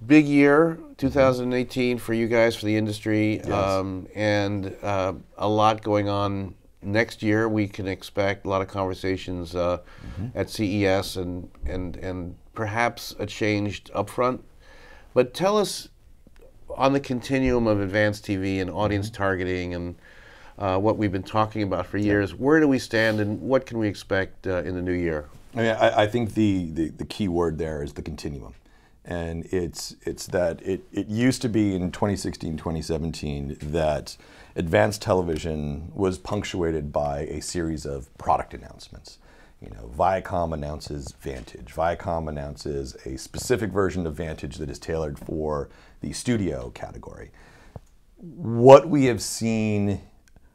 Big year, 2018 for you guys, for the industry, Yes. and a lot going on next year. We can expect a lot of conversations at CES and perhaps a changed upfront. But tell us, on the continuum of advanced TV and audience targeting and what we've been talking about for years, where do we stand and what can we expect in the new year? I mean, I think the key word there is the continuum. And it's that it used to be in 2016, 2017 that advanced television was punctuated by a series of product announcements. You know, Viacom announces Vantage. Viacom announces a specific version of Vantage that is tailored for the studio category. What we have seen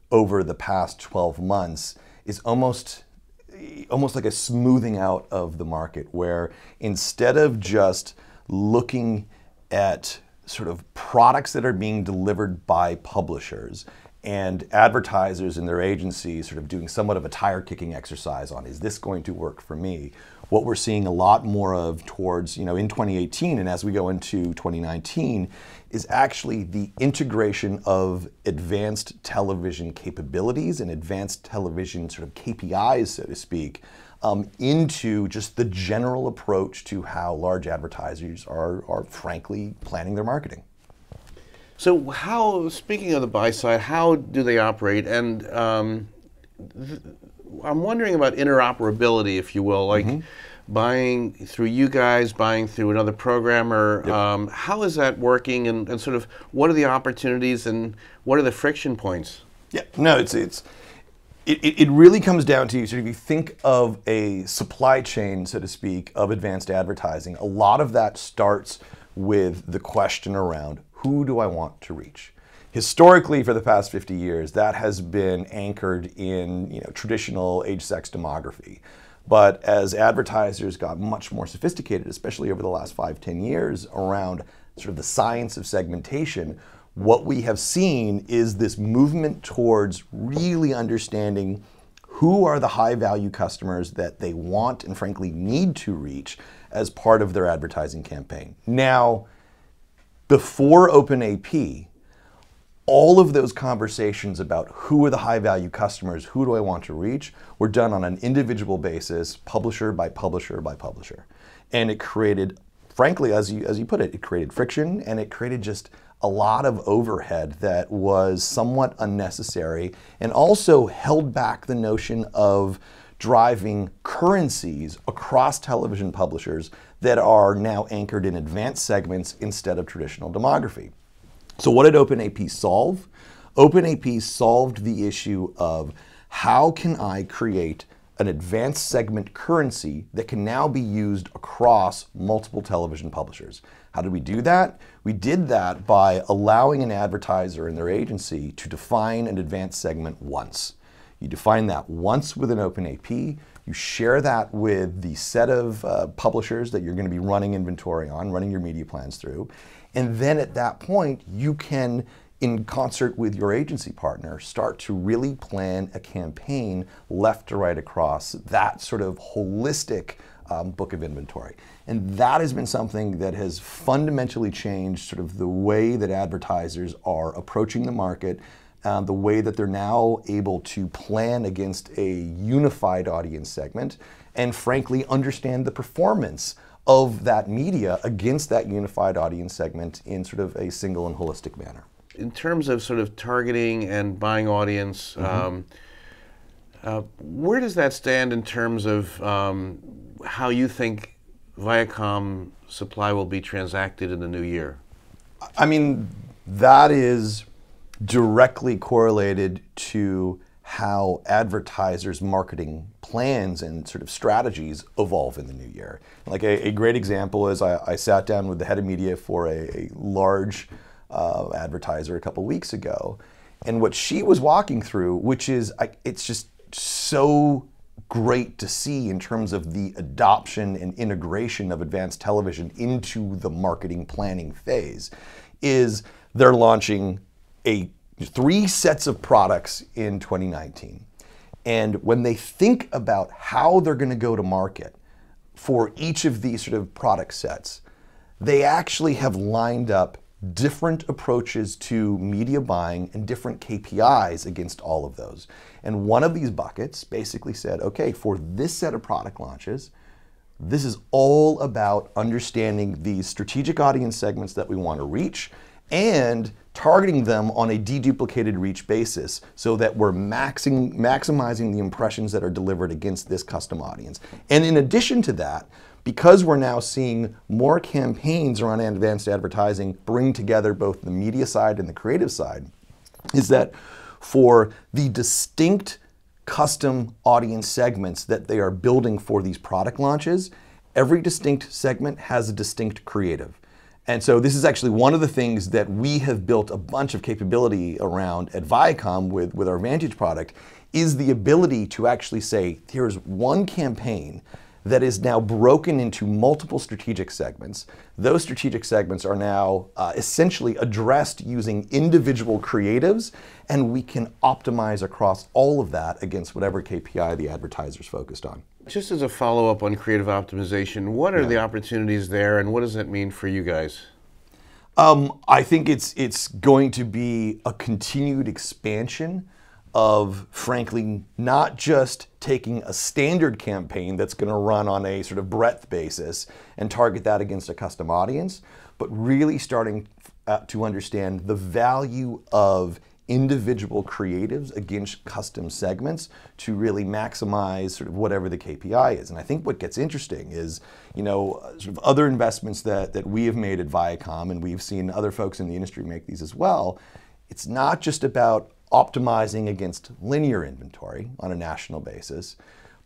over the past 12 months is almost like a smoothing out of the market, where instead of just looking at sort of products that are being delivered by publishers and advertisers and their agencies sort of doing somewhat of a tire kicking exercise on, is this going to work for me? What we're seeing a lot more of towards, in 2018 and as we go into 2019 is actually the integration of advanced television capabilities and advanced television sort of KPIs, so to speak, into just the general approach to how large advertisers are frankly planning their marketing. So how, speaking of the buy side, how do they operate? And I'm wondering about interoperability, if you will, like buying through you guys, buying through another programmer. Yep. How is that working, and sort of what are the opportunities and what are the friction points? Yeah, no, it really comes down to, sort of, you think of a supply chain, so to speak, of advanced advertising. A lot of that starts with the question around, who do I want to reach? Historically, for the past 50 years, that has been anchored in traditional age-sex demography. But as advertisers got much more sophisticated, especially over the last 5-10 years, around sort of the science of segmentation, what we have seen is this movement towards really understanding who are the high-value customers that they want and frankly need to reach as part of their advertising campaign. Now, before OpenAP, all of those conversations about who are the high-value customers, who do I want to reach, were done on an individual basis, publisher by publisher by publisher. And it created, frankly, as you put it, it created friction, and it created just a lot of overhead that was somewhat unnecessary, and also held back the notion of driving currencies across television publishers that are now anchored in advanced segments instead of traditional demography. So what did OpenAP solve? OpenAP solved the issue of, how can I create an advanced segment currency that can now be used across multiple television publishers? How did we do that? We did that by allowing an advertiser and their agency to define an advanced segment once. You define that once with an OpenAP, you share that with the set of publishers that you're going to be running inventory on, running your media plans through, and then at that point, you can, in concert with your agency partner, start to really plan a campaign left to right across that sort of holistic book of inventory. And that has been something that has fundamentally changed sort of the way that advertisers are approaching the market, the way that they're now able to plan against a unified audience segment, and frankly understand the performance of that media against that unified audience segment in sort of a single and holistic manner. In terms of sort of targeting and buying audience, where does that stand in terms of how you think Viacom supply will be transacted in the new year? I mean, that is directly correlated to how advertisers' marketing plans and sort of strategies evolve in the new year. Like a great example is I sat down with the head of media for a large advertiser a couple weeks ago, and what she was walking through, which is, it's just so great to see in terms of the adoption and integration of advanced television into the marketing planning phase, is they're launching 3 sets of products in 2019. And when they think about how they're going to go to market for each of these sort of product sets, they actually have lined up different approaches to media buying and different KPIs against all of those. And one of these buckets basically said, okay, for this set of product launches, this is all about understanding the strategic audience segments that we want to reach and targeting them on a deduplicated reach basis so that we're maximizing the impressions that are delivered against this custom audience. And in addition to that, because we're now seeing more campaigns around advanced advertising bring together both the media side and the creative side, is that for the distinct custom audience segments that they are building for these product launches, every distinct segment has a distinct creative. And so this is actually one of the things that we have built a bunch of capability around at Viacom with our Vantage product, is the ability to actually say, here's one campaign that is now broken into multiple strategic segments. Those strategic segments are now essentially addressed using individual creatives, and we can optimize across all of that against whatever KPI the advertiser's focused on. Just as a follow-up on creative optimization, what are the opportunities there, and what does that mean for you guys? I think it's going to be a continued expansion of, frankly, not just taking a standard campaign that's going to run on a sort of breadth basis and target that against a custom audience, but really starting to understand the value of individual creatives against custom segments to really maximize sort of whatever the KPI is. And I think what gets interesting is, you know, sort of other investments that we have made at Viacom, and we've seen other folks in the industry make these as well. It's not just about optimizing against linear inventory on a national basis,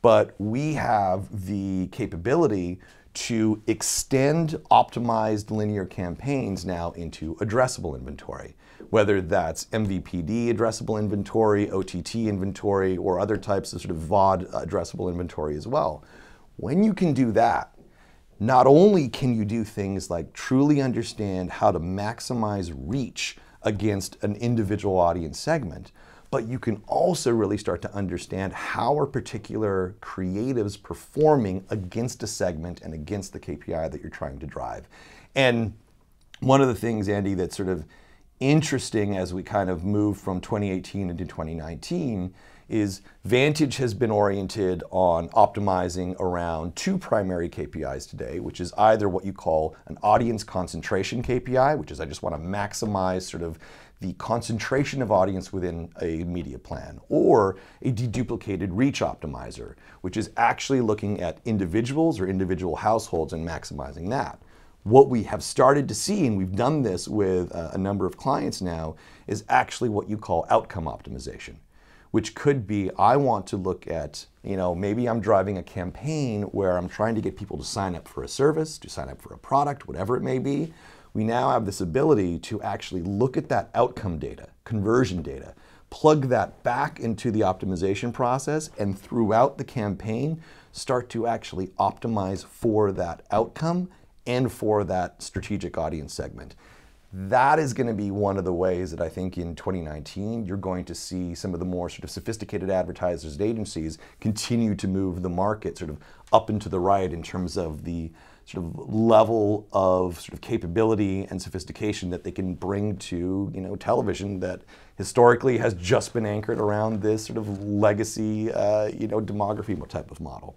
but we have the capability to extend optimized linear campaigns now into addressable inventory, whether that's MVPD addressable inventory, OTT inventory, or other types of sort of VOD addressable inventory as well. When you can do that, not only can you do things like truly understand how to maximize reach against an individual audience segment, but you can also really start to understand how are particular creatives performing against a segment and against the KPI that you're trying to drive. And one of the things, Andy, that's sort of interesting as we kind of move from 2018 into 2019 is Vantage has been oriented on optimizing around two primary KPIs today, which is either what you call an audience concentration KPI, which is I just want to maximize sort of the concentration of audience within a media plan, or a deduplicated reach optimizer, which is actually looking at individuals or individual households and maximizing that. What we have started to see, and we've done this with a number of clients now, is actually what you call outcome optimization, which could be, I want to look at, you know, maybe I'm driving a campaign where I'm trying to get people to sign up for a service, to sign up for a product, whatever it may be. We now have this ability to actually look at that outcome data, conversion data, plug that back into the optimization process, and throughout the campaign, start to actually optimize for that outcome and for that strategic audience segment. That is going to be one of the ways that I think in 2019 you're going to see some of the more sort of sophisticated advertisers and agencies continue to move the market sort of up and to the right in terms of the sort of level of sort of capability and sophistication that they can bring to, you know, television that historically has just been anchored around this sort of legacy, you know, demography type of model.